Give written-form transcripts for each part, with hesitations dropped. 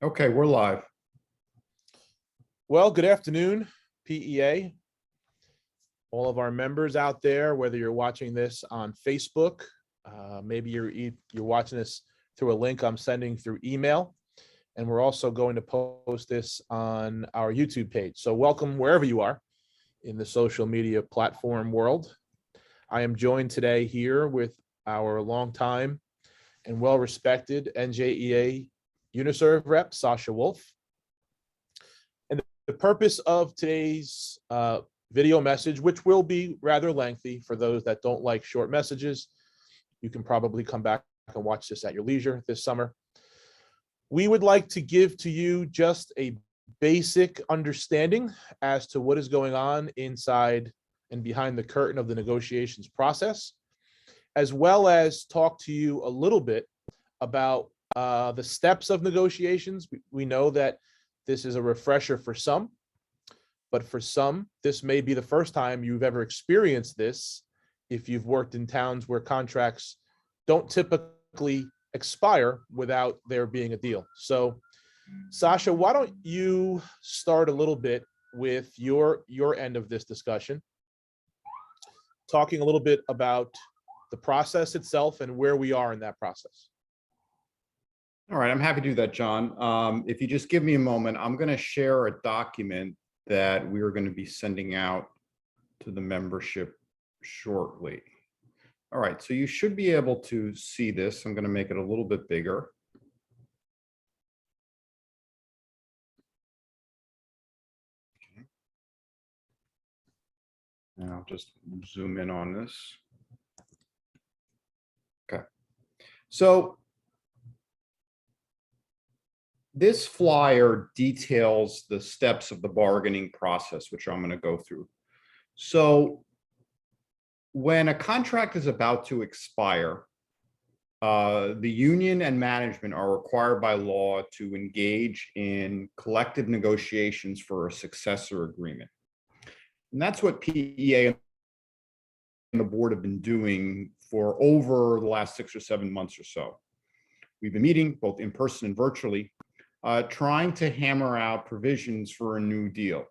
Okay, we're live. Well, good afternoon, PEA. All of our members out there, whether you're watching this on Facebook, maybe you're watching this through a link I'm sending through email, and we're also going to post this on our YouTube page. So welcome wherever you are in the social media platform world. I am joined today here with our longtime and well-respected NJEA Uniserv rep, Sasha Wolf. And the purpose of today's video message, which will be rather lengthy for those that don't like short messages, you can probably come back and watch this at your leisure this summer. We would like to give to you just a basic understanding as to what is going on inside and behind the curtain of the negotiations process, as well as talk to you a little bit about the steps of negotiations. We know that this is a refresher for some, but for some, this may be the first time you've ever experienced this if you've worked in towns where contracts don't typically expire without there being a deal. So, Sasha, why don't you start a little bit with your end of this discussion, talking a little bit about the process itself and where we are in that process. All right, I'm happy to do that, John. If you just give me a moment, I'm going to share a document that we are going to be sending out to the membership shortly. All right, so you should be able to see this. I'm going to make it a little bit bigger. Okay. And I'll just zoom in on this. Okay, so this flyer details the steps of the bargaining process, which I'm going to go through. So when a contract is about to expire, the union and management are required by law to engage in collective negotiations for a successor agreement. And that's what PEA and the board have been doing for over the last 6 or 7 months or so. We've been meeting both in person and virtually, trying to hammer out provisions for a new deal.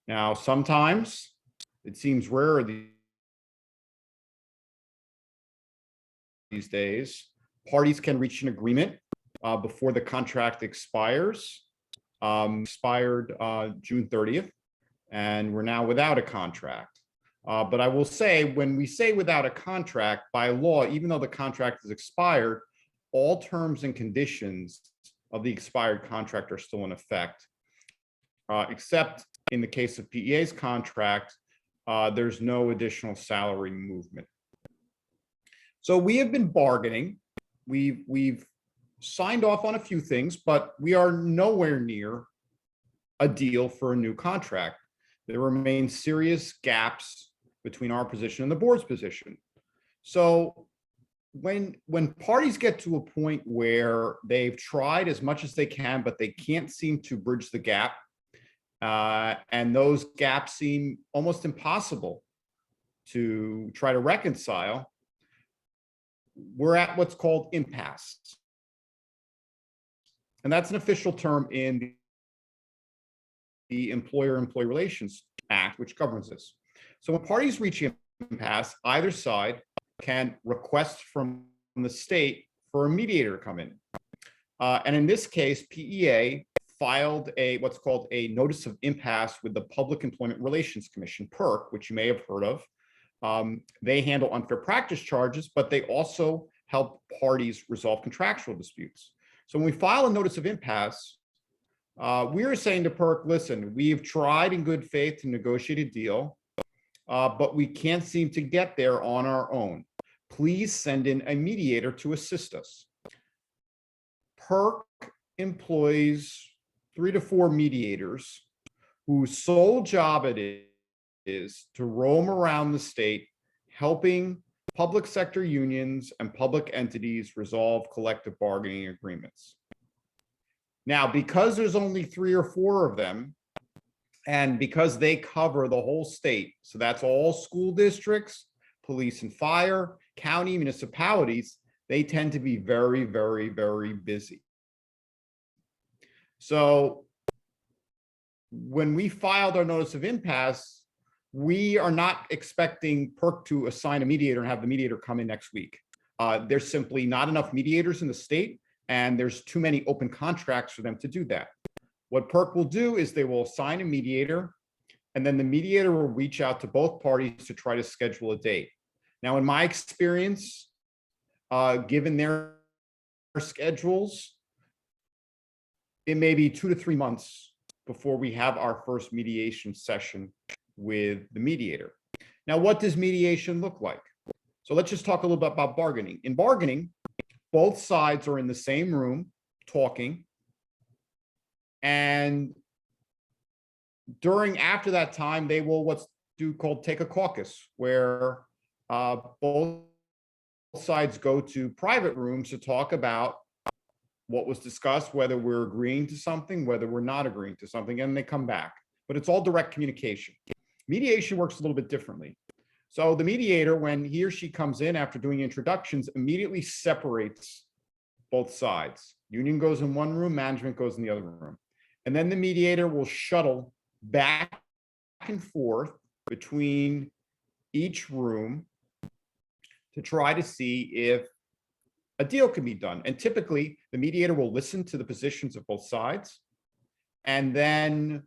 Now, sometimes it seems rare these days, parties can reach an agreement before the contract expires. Expired June 30th, and we're now without a contract. But I will say, when we say without a contract, by law, even though the contract is expired, all terms and conditions of the expired contract are still in effect, except in the case of PEA's contract, there's no additional salary movement. So we have been bargaining. We've signed off on a few things, but we are nowhere near a deal for a new contract. There remain serious gaps between our position and the board's position. So when parties get to a point where they've tried as much as they can, but they can't seem to bridge the gap, and those gaps seem almost impossible to try to reconcile, we're at what's called impasse. And that's an official term in the Employer-Employee Relations Act, which governs this. So when parties reach impasse, either side can request from the state for a mediator to come in. And in this case, PEA filed what's called a notice of impasse with the Public Employment Relations Commission, PERC, which you may have heard of. They handle unfair practice charges, but they also help parties resolve contractual disputes. So when we file a notice of impasse, we are saying to PERC, listen, we've tried in good faith to negotiate a deal, but we can't seem to get there on our own. Please send in a mediator to assist us. PERC employs 3 to 4 mediators whose sole job it is to roam around the state, helping public sector unions and public entities resolve collective bargaining agreements. Now, because there's only 3 or 4 of them, and because they cover the whole state, so that's all school districts, police and fire, county, municipalities, they tend to be very, very, very busy. So when we filed our notice of impasse, we are not expecting PERC to assign a mediator and have the mediator come in next week. There's simply not enough mediators in the state, and there's too many open contracts for them to do that. What PERC will do is they will assign a mediator, and then the mediator will reach out to both parties to try to schedule a date. Now, in my experience, given their schedules, it may be 2 to 3 months before we have our first mediation session with the mediator. Now, what does mediation look like? So let's just talk a little bit about bargaining. In bargaining, both sides are in the same room talking. And after that time, they will called take a caucus, where both sides go to private rooms to talk about what was discussed, whether we're agreeing to something, whether we're not agreeing to something, and they come back. But it's all direct communication. Mediation works a little bit differently. So the mediator, when he or she comes in after doing introductions, immediately separates both sides. Union goes in one room, management goes in the other room. And then the mediator will shuttle back and forth between each room to try to see if a deal can be done. And typically, the mediator will listen to the positions of both sides, and then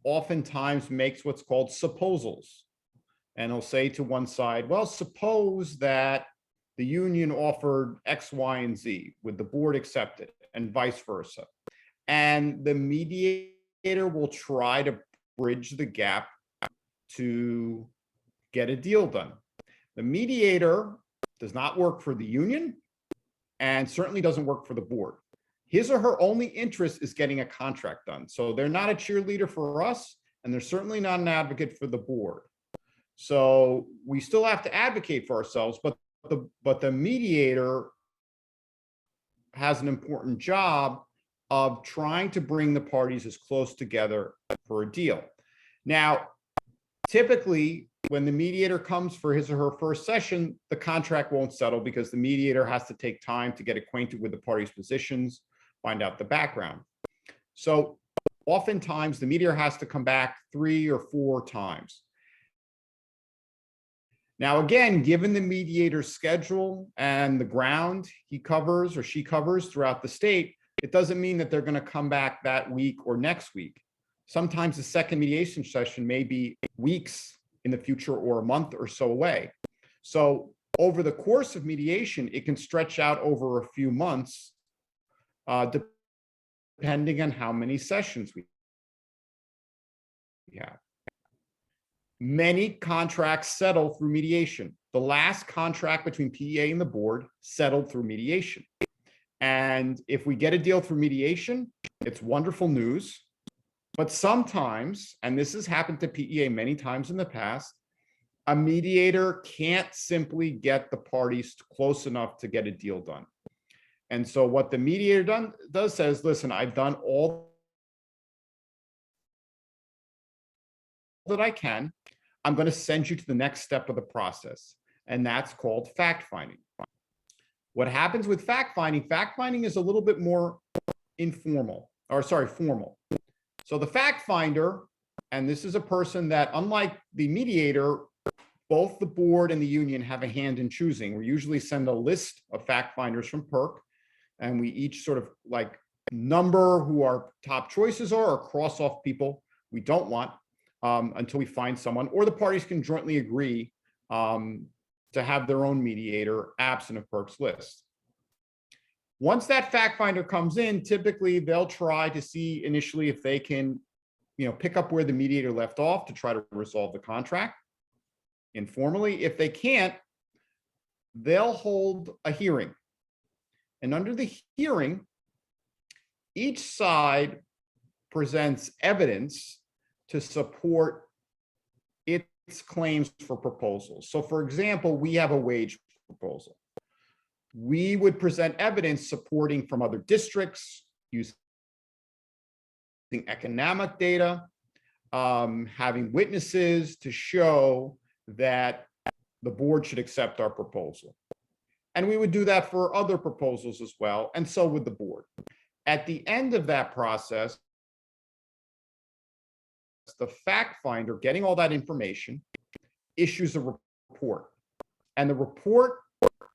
oftentimes makes what's called supposals. And he'll say to one side, well, suppose that the union offered X, Y, and Z. Would the board accept it? And vice versa. And the mediator will try to bridge the gap to get a deal done. The mediator does not work for the union and certainly doesn't work for the board. His or her only interest is getting a contract done. So they're not a cheerleader for us, and they're certainly not an advocate for the board. So we still have to advocate for ourselves, but the mediator has an important job of trying to bring the parties as close together for a deal. Now, typically, when the mediator comes for his or her first session, the contract won't settle because the mediator has to take time to get acquainted with the parties' positions, find out the background. So oftentimes, the mediator has to come back 3 or 4 times. Now, again, given the mediator's schedule and the ground he covers or she covers throughout the state, it doesn't mean that they're going to come back that week or next week. Sometimes the second mediation session may be weeks in the future or a month or so away. So over the course of mediation, it can stretch out over a few months, depending on how many sessions we have. Many contracts settle through mediation. The last contract between PEA and the board settled through mediation. And if we get a deal through mediation, it's wonderful news. But sometimes, and this has happened to PEA many times in the past, a mediator can't simply get the parties close enough to get a deal done. And so what the mediator does says, listen, I've done all that I can. I'm going to send you to the next step of the process. And that's called fact-finding. What happens with fact-finding is a little bit more formal. So the fact finder, and this is a person that, unlike the mediator, both the board and the union have a hand in choosing. We usually send a list of fact finders from PERC, and we each sort of like number who our top choices are or cross off people we don't want until we find someone, or the parties can jointly agree to have their own mediator absent of PERC's list. Once that fact finder comes in, typically they'll try to see initially if they can, pick up where the mediator left off to try to resolve the contract informally. If they can't, they'll hold a hearing. And under the hearing, each side presents evidence to support its claims for proposals. So for example, we have a wage proposal. We would present evidence supporting from other districts, using economic data, having witnesses to show that the board should accept our proposal. And we would do that for other proposals as well, and so would the board. At the end of that process, the fact finder, getting all that information, issues a report. And the report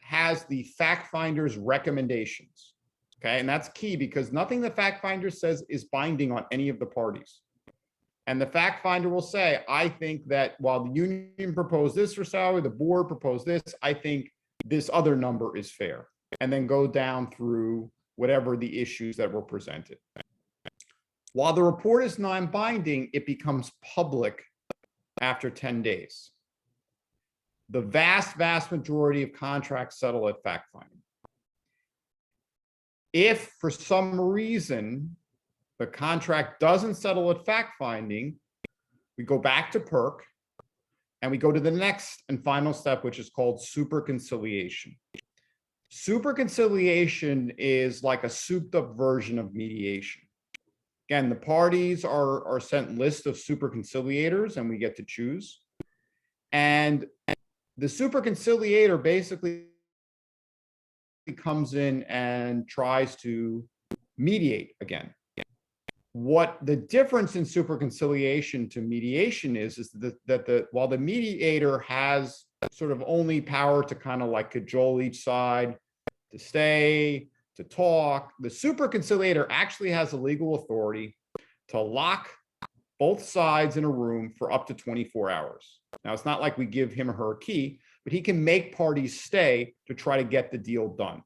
has the fact finder's recommendations. Okay, and that's key because nothing the fact finder says is binding on any of the parties. And the fact finder will say, I think that while the union proposed this for salary, the board proposed this, I think this other number is fair. And then go down through whatever the issues that were presented. While the report is non-binding, it becomes public after 10 days. The vast majority of contracts settle at fact finding. If for some reason the contract doesn't settle at fact finding, we go back to PERC and we go to the next and final step, which is called super conciliation. Super conciliation is like a souped up version of mediation. Again, the parties are sent lists of super conciliators and we get to choose. And the super conciliator basically comes in and tries to mediate again. What the difference in super conciliation to mediation is that while the mediator has sort of only power to kind of like cajole each side to stay, to talk, the super conciliator actually has the legal authority to lock both sides in a room for up to 24 hours. Now, it's not like we give him or her a key, but he can make parties stay to try to get the deal done.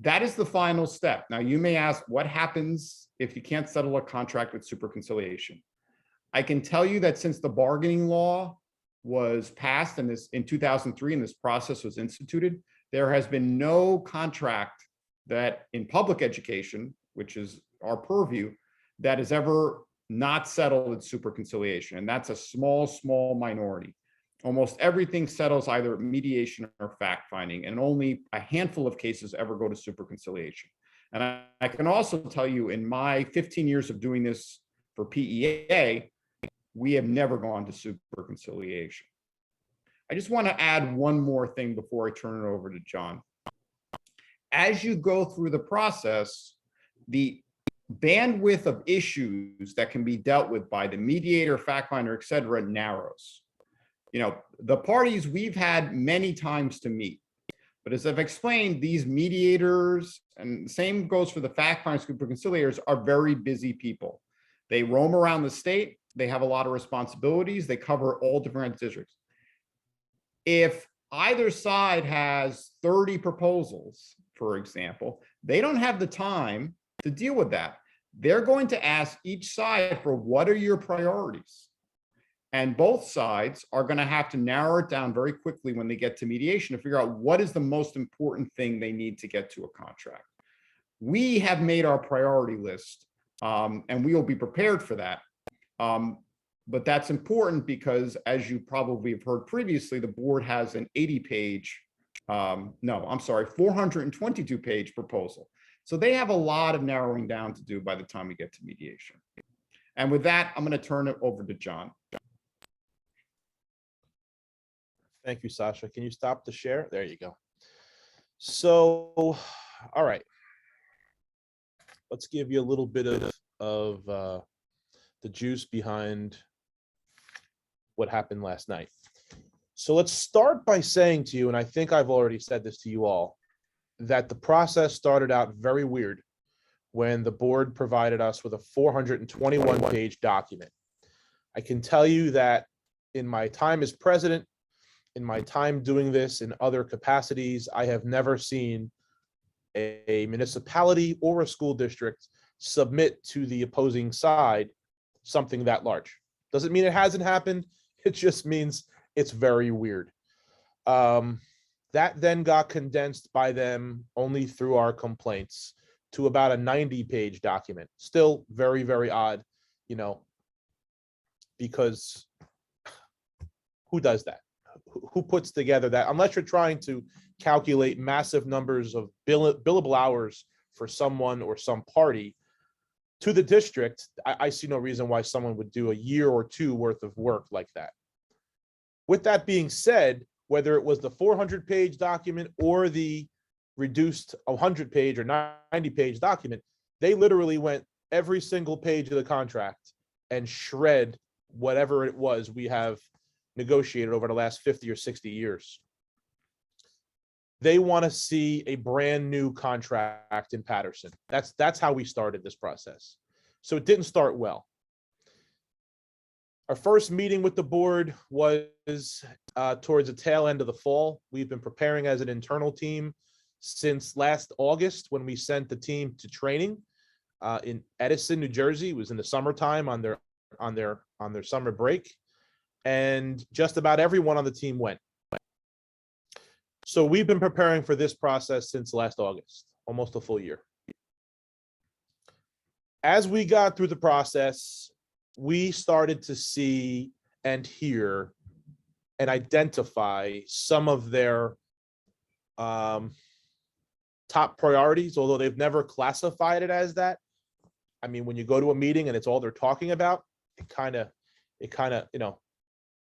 That is the final step. Now, you may ask, what happens if you can't settle a contract with super conciliation? I can tell you that since the bargaining law was passed in 2003 and this process was instituted, there has been no contract that in public education, which is our purview, that is ever not settled at super conciliation. And that's a small minority. Almost everything settles either at mediation or fact finding, and only a handful of cases ever go to super conciliation. And I can also tell you in my 15 years of doing this for PEA, we have never gone to super conciliation. I just want to add one more thing before I turn it over to John. As you go through the process, the bandwidth of issues that can be dealt with by the mediator, fact finder, et cetera, narrows. You know, the parties we've had many times to meet, but as I've explained, these mediators, and the same goes for the fact finders, super conciliators, are very busy people. They roam around the state. They have a lot of responsibilities. They cover all different districts. If either side has 30 proposals, for example, they don't have the time to deal with that. They're going to ask each side for what are your priorities? And both sides are going to have to narrow it down very quickly when they get to mediation to figure out what is the most important thing they need to get to a contract. We have made our priority list, and we will be prepared for that. But that's important because, as you probably have heard previously, the board has an 80-page, 422-page proposal. So they have a lot of narrowing down to do by the time we get to mediation. And with that, I'm going to turn it over to John. Thank you, Sasha. Can you stop the share? There you go. So, all right. Let's give you a little bit of the juice behind what happened last night. So let's start by saying to you, and I think I've already said this to you all, that the process started out very weird when the board provided us with a 421-page document. I can tell you that in my time as president, in my time doing this in other capacities, I have never seen a municipality or a school district submit to the opposing side something that large. Doesn't mean it hasn't happened. It just means it's very weird. That then got condensed by them only through our complaints to about a 90-page document. Still very, very odd, you know, because who does that? Who puts together that, unless you're trying to calculate massive numbers of billable hours for someone or some party to the district, I see no reason why someone would do a year or two worth of work like that. With that being said, whether it was the 400-page document or the reduced 100-page or 90-page document. They literally went every single page of the contract and shred whatever it was we have negotiated over the last 50 or 60 years. They want to see a brand new contract in Patterson. That's how we started this process. So it didn't start well. Our first meeting with the board was towards the tail end of the fall. We've been preparing as an internal team since last August, when we sent the team to training in Edison, New Jersey. It was in the summertime on their summer break, and just about everyone on the team went. So we've been preparing for this process since last August, almost a full year. As we got through the process, we started to see and hear and identify some of their top priorities, although they've never classified it as that. I mean, when you go to a meeting and it's all they're talking about, it kind of,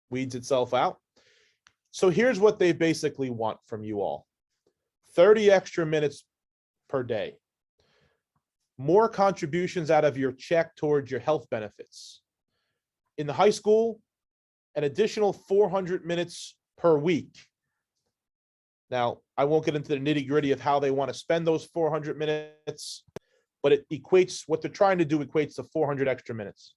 weeds itself out. So here's what they basically want from you all: 30 extra minutes per day, more contributions out of your check towards your health benefits. In the high school, an additional 400 minutes per week. Now, I won't get into the nitty-gritty of how they want to spend those 400 minutes, but it equates, what they're trying to do equates to 400 extra minutes.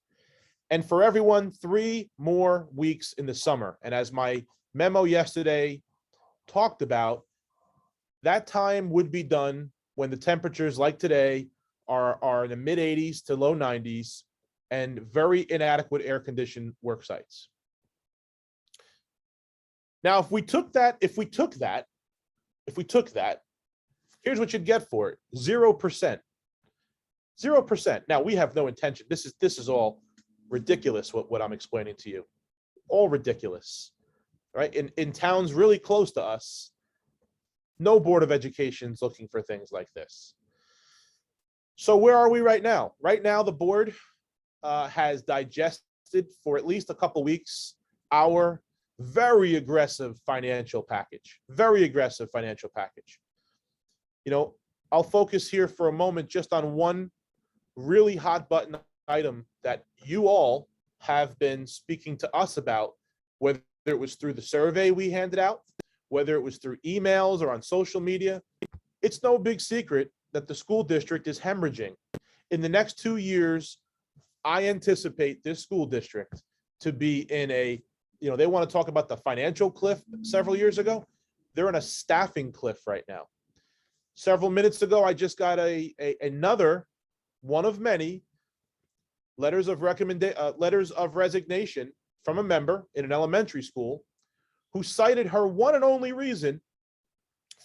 And for everyone, 3 more weeks in the summer. And as my memo yesterday talked about, that time would be done when the temperatures, like today, are in the mid 80s to low 90s and very inadequate air conditioned work sites. Now, if we took that, here's what you'd get for it: 0%. 0%. Now, we have no intention. This is all ridiculous, what I'm explaining to you. All ridiculous, right? In towns really close to us, no Board of Education is looking for things like this. So where are we right now? Right now, the board has digested for at least a couple weeks our very aggressive financial package. Very aggressive financial package. I'll focus here for a moment just on one really hot button item that you all have been speaking to us about, whether it was through the survey we handed out, whether it was through emails or on social media. It's no big secret that the school district is hemorrhaging. In the next 2 years, I anticipate this school district to be in a, they want to talk about the financial cliff several years ago. They're in a staffing cliff right now. Several minutes ago, I just got another one of many letters of resignation from a member in an elementary school who cited her one and only reason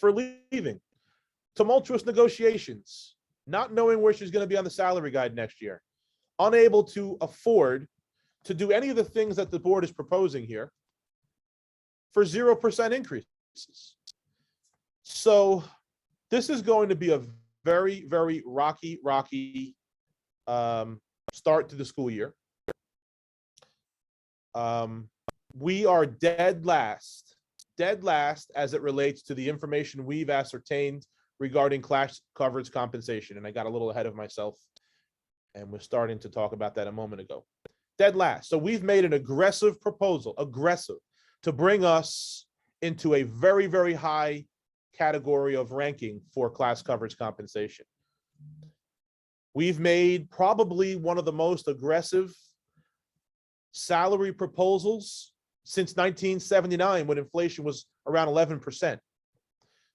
for leaving: tumultuous negotiations, not knowing where she's going to be on the salary guide next year, unable to afford to do any of the things that the board is proposing here for 0% increases. So this is going to be a very, very rocky start to the school year. We are dead last as it relates to the information we've ascertained regarding class coverage compensation. And I got a little ahead of myself and was starting to talk about that a moment ago. Dead last. So we've made an aggressive proposal, to bring us into a very, very high category of ranking for class coverage compensation. We've made probably one of the most aggressive salary proposals since 1979, when inflation was around 11%.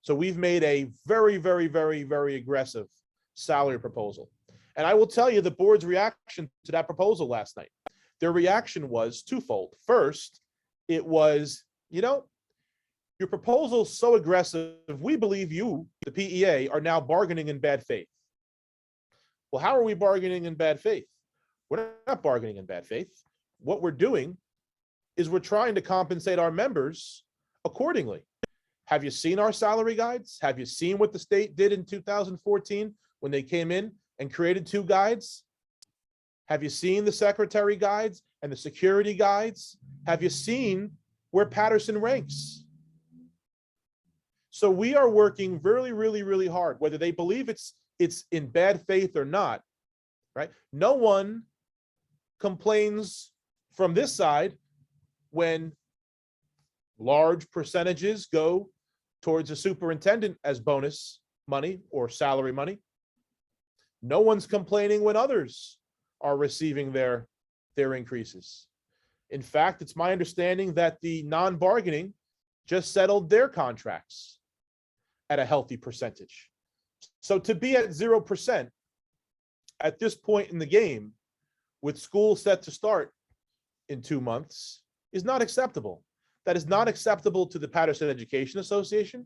So we've made a very, very, very, very aggressive salary proposal. And I will tell you the board's reaction to that proposal last night. Their reaction was twofold. First, it was, your proposal is so aggressive, we believe you, the PEA, are now bargaining in bad faith. Well, how are we bargaining in bad faith? We're not bargaining in bad faith. What we're doing is we're trying to compensate our members accordingly. Have you seen our salary guides? Have you seen what the state did in 2014 when they came in and created 2 guides? Have you seen the secretary guides and the security guides? Have you seen where Patterson ranks? So we are working really, really, really hard, whether they believe it's in bad faith or not, right? No one complains from this side when large percentages go towards a superintendent as bonus money or salary money. No one's complaining when others are receiving their increases. In fact, it's my understanding that the non-bargaining just settled their contracts at a healthy percentage. So to be at 0% at this point in the game, with school set to start in 2 months, is not acceptable. That is not acceptable to the Patterson Education Association.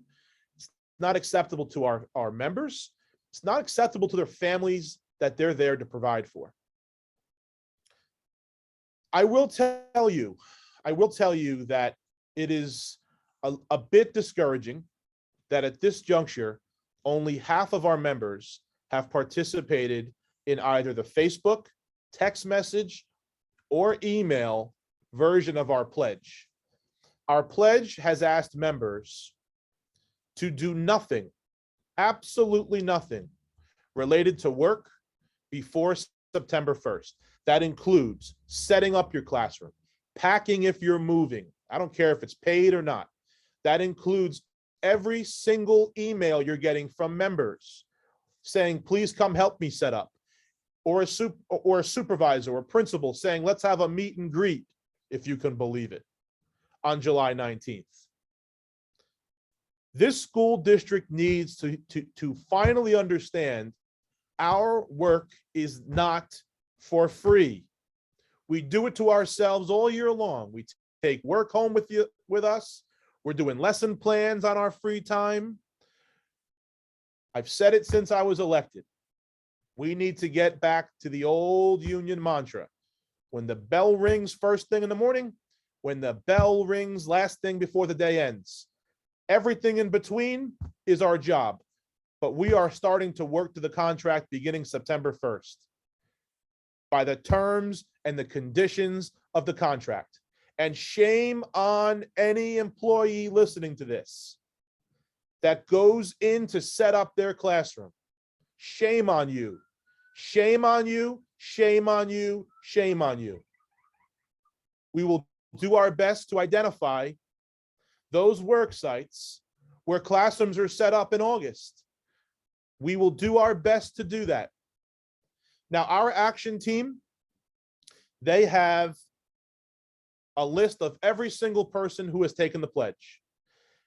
It's not acceptable to our members. It's not acceptable to their families that they're there to provide for. I will tell you that it is a bit discouraging that at this juncture, only half of our members have participated in either the Facebook, text message, or email version of our pledge. Our pledge has asked members to do nothing, absolutely nothing, related to work before September 1st. That includes setting up your classroom, packing if you're moving. I don't care if it's paid or not. That includes every single email you're getting from members saying, please come help me set up, or a supervisor or principal saying, let's have a meet and greet, if you can believe it, on July 19th. This school district needs to finally understand our work is not for free. We do it to ourselves all year long. We take work home with us. We're doing lesson plans on our free time. I've said it since I was elected. We need to get back to the old union mantra. When the bell rings first thing in the morning, when the bell rings last thing before the day ends. Everything in between is our job, but we are starting to work to the contract beginning September 1st by the terms and the conditions of the contract. And shame on any employee listening to this that goes in to set up their classroom. Shame on you. Shame on you. Shame on you. Shame on you. We will do our best to identify those work sites where classrooms are set up in August. We will do our best to do that. Now, our action team, they have a list of every single person who has taken the pledge.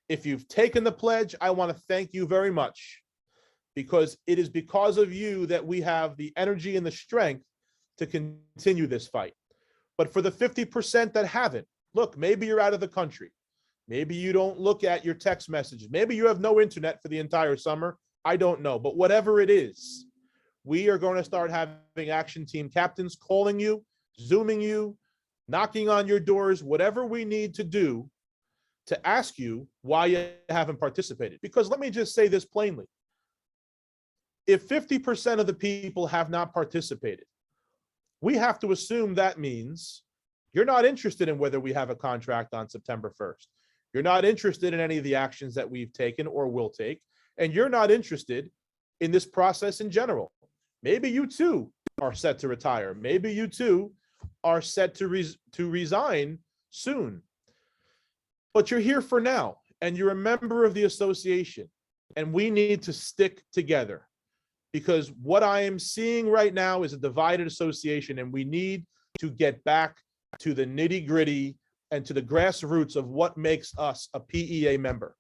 If you've taken the pledge, I want to thank you very much, because it is because of you that we have the energy and the strength to continue this fight. But for the 50% that haven't, look, maybe you're out of the country. Maybe you don't look at your text messages. Maybe you have no internet for the entire summer. I don't know. But whatever it is, we are going to start having action team captains calling you, Zooming you, knocking on your doors, whatever we need to do to ask you why you haven't participated. Because let me just say this plainly. If 50% of the people have not participated, we have to assume that means you're not interested in whether we have a contract on September 1st. You're not interested in any of the actions that we've taken or will take, and you're not interested in this process in general. Maybe you too are set to retire. Maybe you too are set to resign soon. But you're here for now, and you're a member of the association, and we need to stick together, because what I am seeing right now is a divided association, and we need to get back to the nitty-gritty and to the grassroots of what makes us a PEA member.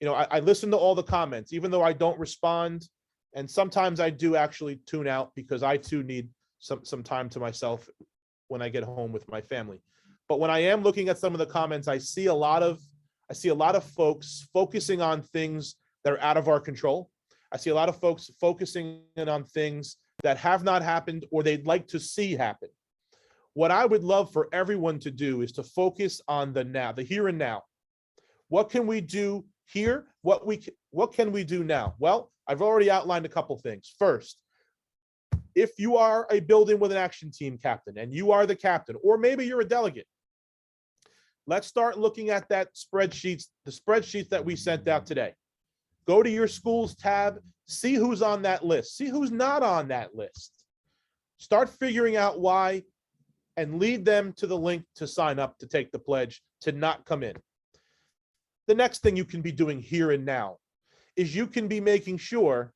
You know, I listen to all the comments, even though I don't respond, and sometimes I do actually tune out because I too need some time to myself when I get home with my family. But when I am looking at some of the comments, I see a lot of folks focusing on things that are out of our control. I see a lot of folks focusing in on things that have not happened or they'd like to see happen. What I would love for everyone to do is to focus on the now, the here and now. What can we do here? What can we do now? Well, I've already outlined a couple things. First, if you are a building with an action team captain and you are the captain, or maybe you're a delegate, Let's start looking at the spreadsheets that we sent out today. Go to your schools tab, see who's on that list, see who's not on that list. Start figuring out why and lead them to the link to sign up to take the pledge to not come in. The next thing you can be doing here and now is you can be making sure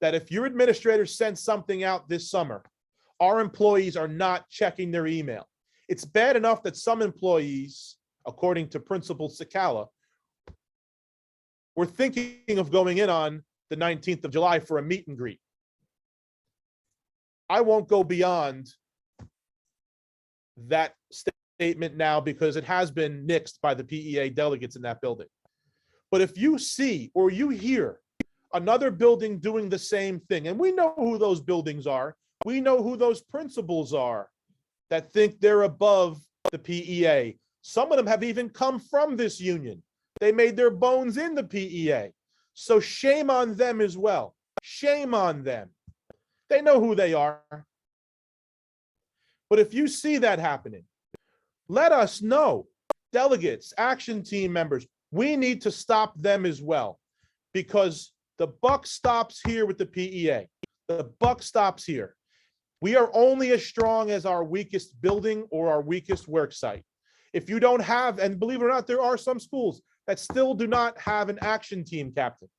that if your administrator sends something out this summer, our employees are not checking their email. It's bad enough that some employees, according to Principal Sakala, were thinking of going in on the 19th of July for a meet and greet. I won't go beyond that statement now because it has been nixed by the PEA delegates in that building. But if you see or you hear another building doing the same thing, and we know who those buildings are, we know who those principals are that think they're above the PEA. Some of them have even come from this union. They made their bones in the PEA. So shame on them as well. Shame on them. They know who they are. But if you see that happening, let us know. Delegates, action team members, we need to stop them as well, because the buck stops here with the PEA. The buck stops here. We are only as strong as our weakest building or our weakest work site. If you don't have, and believe it or not, there are some schools that still do not have an action team captain.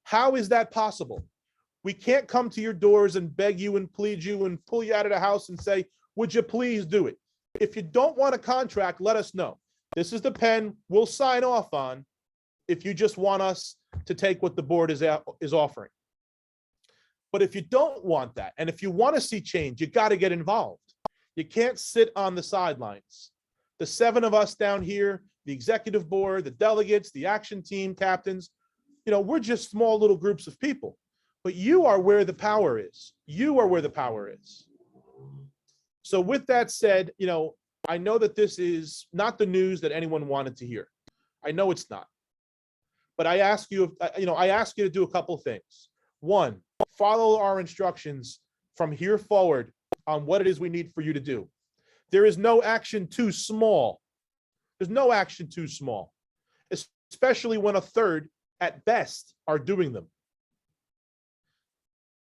How is that possible? We can't come to your doors and beg you and plead you and pull you out of the house and say, would you please do it? If you don't want a contract, let us know. This is the pen we'll sign off on if you just want us to take what the board is offering. But if you don't want that, and if you want to see change, you got to get involved. You can't sit on the sidelines. The 7 of us down here, the executive board, the delegates, the action team captains, we're just small little groups of people. But you are where the power is. You are where the power is. So with that said, I know that this is not the news that anyone wanted to hear. I know it's not. But I ask you to do a couple of things. One, follow our instructions from here forward on what it is we need for you to do. There is no action too small. There's no action too small, especially when a third at best are doing them.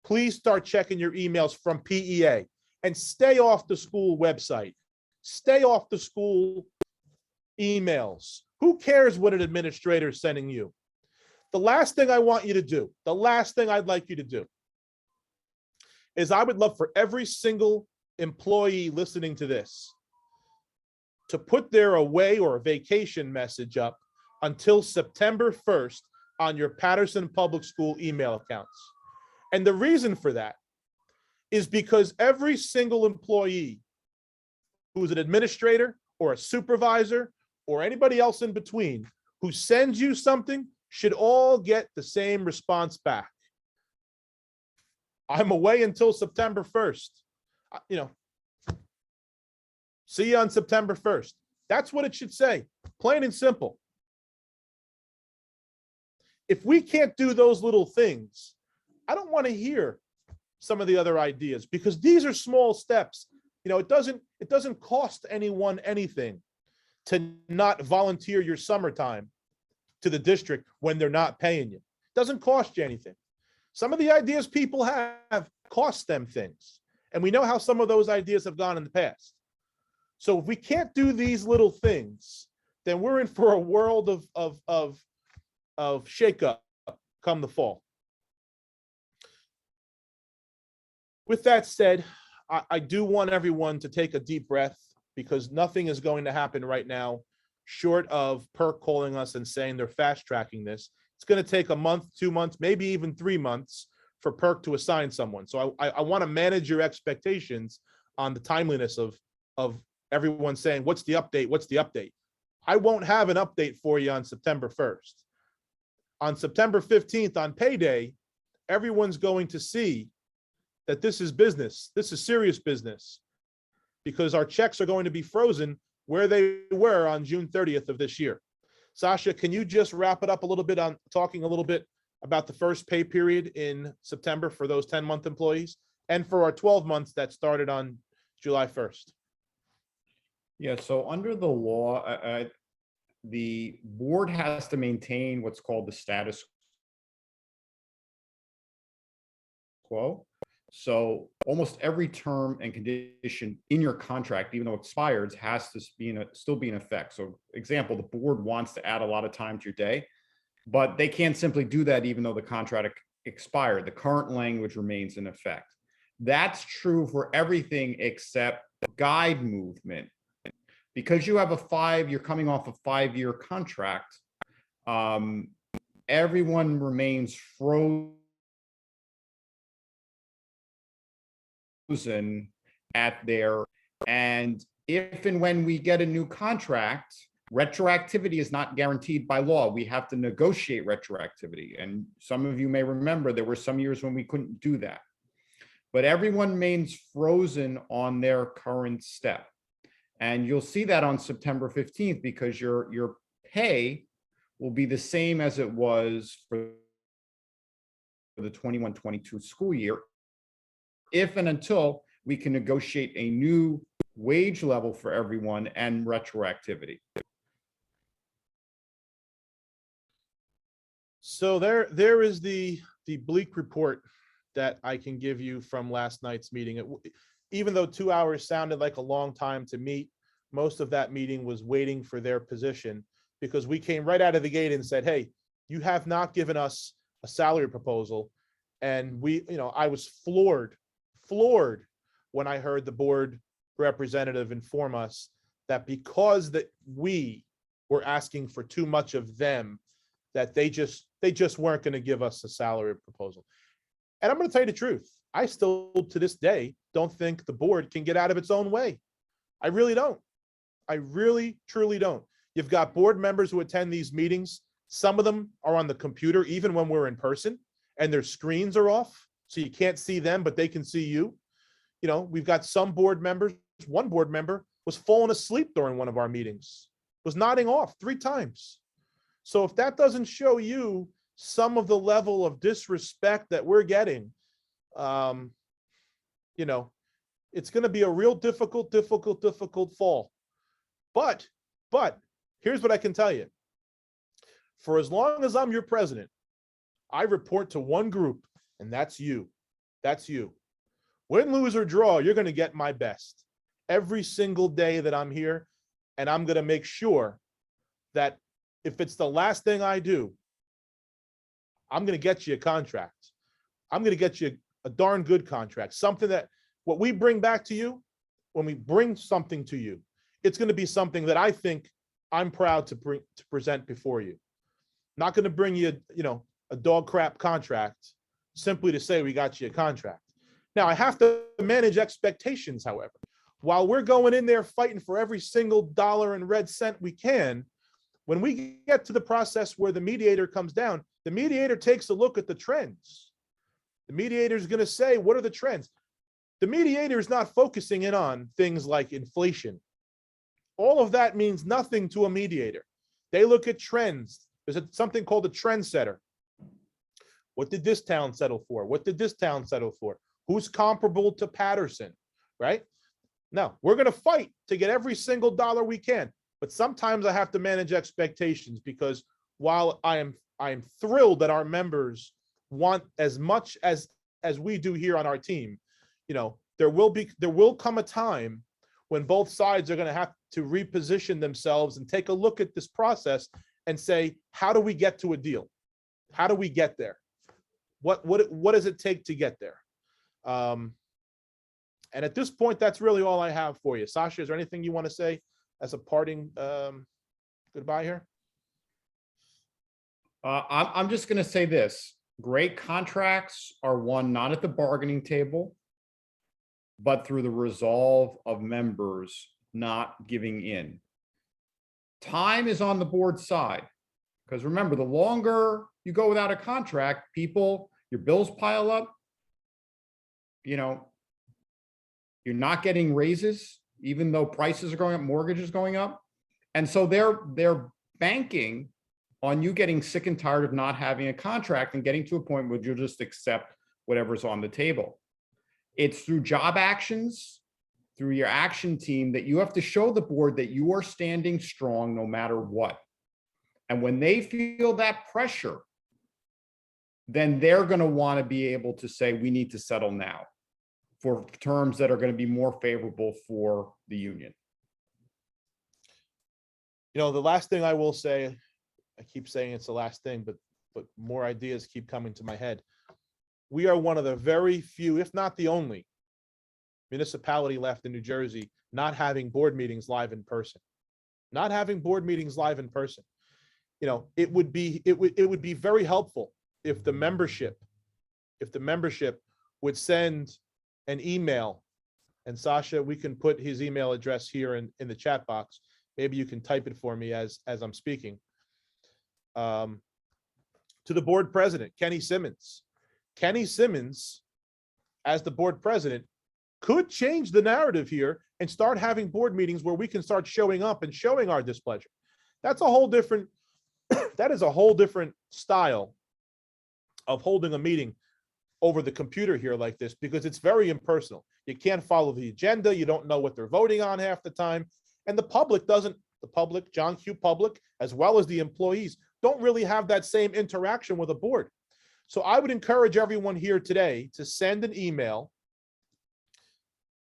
Please start checking your emails from PEA and stay off the school website. Stay off the school emails. Who cares what an administrator is sending you? The last thing I want you to do, the last thing I'd like you to do is I would love for every single employee listening to this to put their away or vacation message up until September 1st on your Patterson Public School email accounts. And the reason for that is because every single employee who's an administrator or a supervisor or anybody else in between who sends you something should all get the same response back. I'm away until September 1st. See you on September 1st. That's what it should say, plain and simple. If we can't do those little things, I don't want to hear some of the other ideas, because these are small steps. It doesn't cost anyone anything to not volunteer your summertime to the district when they're not paying you. It doesn't cost you anything. Some of the ideas people have cost them things. And we know how some of those ideas have gone in the past. So if we can't do these little things, then we're in for a world of shakeup come the fall. With that said, I do want everyone to take a deep breath, because nothing is going to happen right now short of PERC calling us and saying they're fast tracking this. It's going to take a month, 2 months, maybe even 3 months for PERC to assign someone. So I want to manage your expectations on the timeliness of everyone saying, what's the update? What's the update? I won't have an update for you on September 1st. On September 15th, on payday, everyone's going to see that this is business. This is serious business, because our checks are going to be frozen where they were on June 30th of this year. Sasha, can you just wrap it up a little bit on talking a little bit about the first pay period in September for those 10-month employees and for our 12 months that started on July 1st? Yeah, so under the law, the board has to maintain what's called the status quo. So almost every term and condition in your contract, even though it expires, has to still be in effect. So example, the board wants to add a lot of time to your day, but they can't simply do that even though the contract expired. The current language remains in effect. That's true for everything except guide movement. Because you have you're coming off a 5-year contract, everyone remains frozen at their, and if and when we get a new contract, retroactivity is not guaranteed by law. We have to negotiate retroactivity. And some of you may remember there were some years when we couldn't do that. But everyone remains frozen on their current step. And you'll see that on September 15th because your pay will be the same as it was for the 21-22 school year, if and until we can negotiate a new wage level for everyone and retroactivity. So there is the bleak report that I can give you from last night's meeting. Even though 2 hours sounded like a long time to meet, most of that meeting was waiting for their position, because we came right out of the gate and said, hey, you have not given us a salary proposal. And I was floored when I heard the board representative inform us that because that we were asking for too much of them, that they just weren't going to give us a salary proposal. And I'm going to tell you the truth. I still, to this day, don't think the board can get out of its own way. I really don't. I really, truly don't. You've got board members who attend these meetings. Some of them are on the computer, even when we're in person, and their screens are off, so you can't see them, but they can see you. We've got some board members. One board member was falling asleep during one of our meetings, was nodding off 3 times. So if that doesn't show you some of the level of disrespect that we're getting, it's going to be a real difficult fall. But here's what I can tell you. For as long as I'm your president, I report to one group, and that's you. That's you. Win, lose, or draw, you're going to get my best every single day that I'm here. And I'm going to make sure that if it's the last thing I do, I'm going to get you a contract. I'm going to get you a darn good contract, something that what we bring back to you, when we bring something to you, it's going to be something that I think I'm proud to present before you. Not going to bring you, a dog crap contract simply to say we got you a contract. Now, I have to manage expectations, however. While we're going in there fighting for every single dollar and red cent we can, when we get to the process where the mediator comes down, the mediator takes a look at the trends. The mediator is going to say, what are the trends? The mediator is not focusing in on things like inflation. All of that means nothing to a mediator. They look at trends. There's something called a trend setter. What did this town settle for? What did this town settle for? Who's comparable to Patterson, right? Now, we're going to fight to get every single dollar we can, but sometimes I have to manage expectations, because while I am thrilled that our members want as much as we do here on our team, there will come a time when both sides are going to have to reposition themselves and take a look at this process and say, how do we get to a deal? How do we get there? What does it take to get there? And at this point, that's really all I have for you. Sasha, is there anything you want to say as a parting goodbye here? I'm just going to say this. Great contracts are won not at the bargaining table, but through the resolve of members not giving in. Time is on the board side, because remember, the longer you go without a contract, your bills pile up. You're not getting raises, even though prices are going up, mortgages going up. And so they're banking on you getting sick and tired of not having a contract and getting to a point where you'll just accept whatever's on the table. It's through job actions, through your action team that you have to show the board that you are standing strong no matter what. And when they feel that pressure, then they're going to want to be able to say, we need to settle now for terms that are going to be more favorable for the union. You know, the last thing I will say, I keep saying it's the last thing, but more ideas keep coming to my head. We are one of the very few, if not the only, municipality left in New Jersey not having board meetings live in person. Not having board meetings live in person. You know, it would be very helpful if the membership would send an email, and Sasha, we can put his email address here in the chat box. Maybe you can type it for me as I'm speaking. To the board president, Kenny Simmons. Kenny Simmons, as the board president, could change the narrative here and start having board meetings where we can start showing up and showing our displeasure. That's a whole different, that is a whole different style of holding a meeting over the computer here like this, because it's very impersonal. You can't follow the agenda. You don't know what they're voting on half the time. And the public doesn't, the public, John Q. public, as well as the employees, don't really have that same interaction with a board. So I would encourage everyone here today to send an email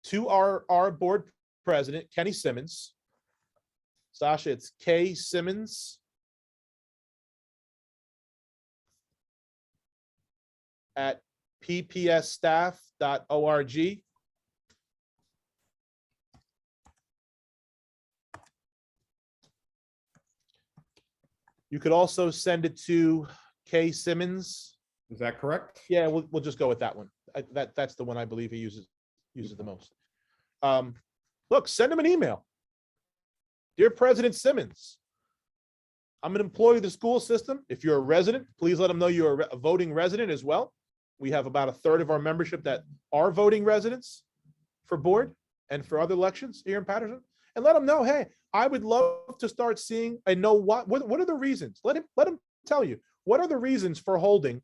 to our board president, Kenny Simmons. Sasha, it's K Simmons at ppsstaff.org. You could also send it to K Simmons. Is that correct? Yeah, we'll just go with that one. That's the one I believe he uses the most. Look, send him an email. Dear President Simmons, I'm an employee of the school system. If you're a resident, please let them know you're a voting resident as well. We have about a third of our membership that are voting residents for board and for other elections here in Paterson. And let them know, hey, I would love to start seeing and know what are the reasons. Let him tell you, what are the reasons for holding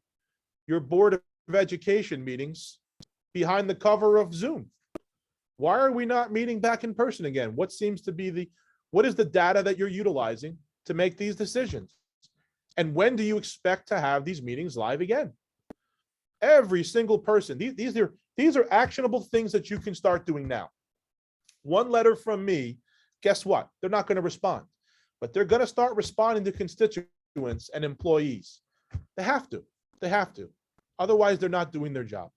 your Board of Education meetings behind the cover of Zoom? Why are we not meeting back in person again? What seems to be what is the data that you're utilizing to make these decisions? And when do you expect to have these meetings live again? Every single person, these are actionable things that you can start doing now. One letter from me, guess what? They're not going to respond, but they're going to start responding to constituents and employees. They have to. Otherwise, they're not doing their job.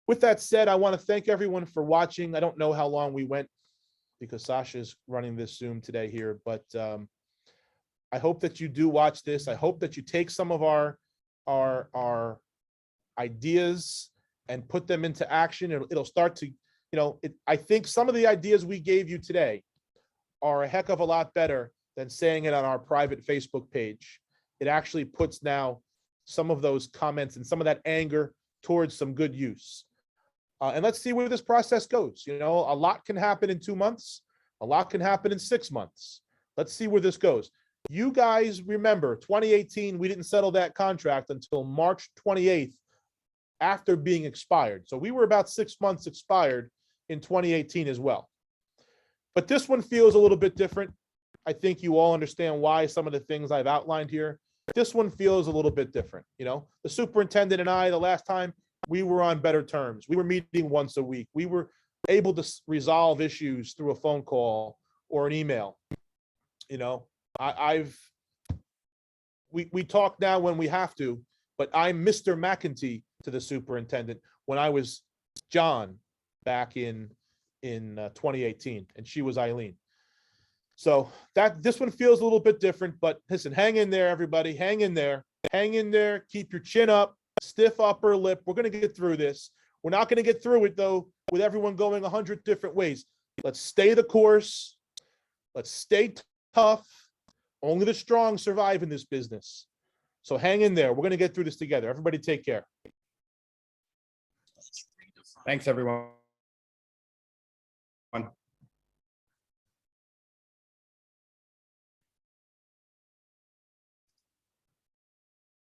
With that said, I want to thank everyone for watching. I don't know how long we went because Sasha's running this Zoom today here, but I hope that you do watch this. I hope that you take some of our ideas and put them into action. It'll start to, I think some of the ideas we gave you today are a heck of a lot better than saying it on our private Facebook page. It actually puts now some of those comments and some of that anger towards some good use. And let's see where this process goes. A lot can happen in 2 months. A lot can happen in 6 months. Let's see where this goes. You guys remember 2018, we didn't settle that contract until March 28th after being expired. So we were about 6 months expired in 2018 as well. But this one feels a little bit different. I think you all understand why some of the things I've outlined here. This one feels a little bit different. The superintendent and I, the last time, we were on better terms. We were meeting once a week. We were able to resolve issues through a phone call or an email. We talk now when we have to, but I'm Mr. McEntee to the superintendent when I was John back in 2018, and she was Eileen. So this one feels a little bit different, but listen, hang in there, everybody. Hang in there. Keep your chin up, stiff upper lip. We're going to get through this. We're not going to get through it, though, with everyone going 100 different ways. Let's stay the course. Let's stay tough. Only the strong survive in this business. So hang in there. We're going to get through this together. Everybody take care. Thanks, everyone.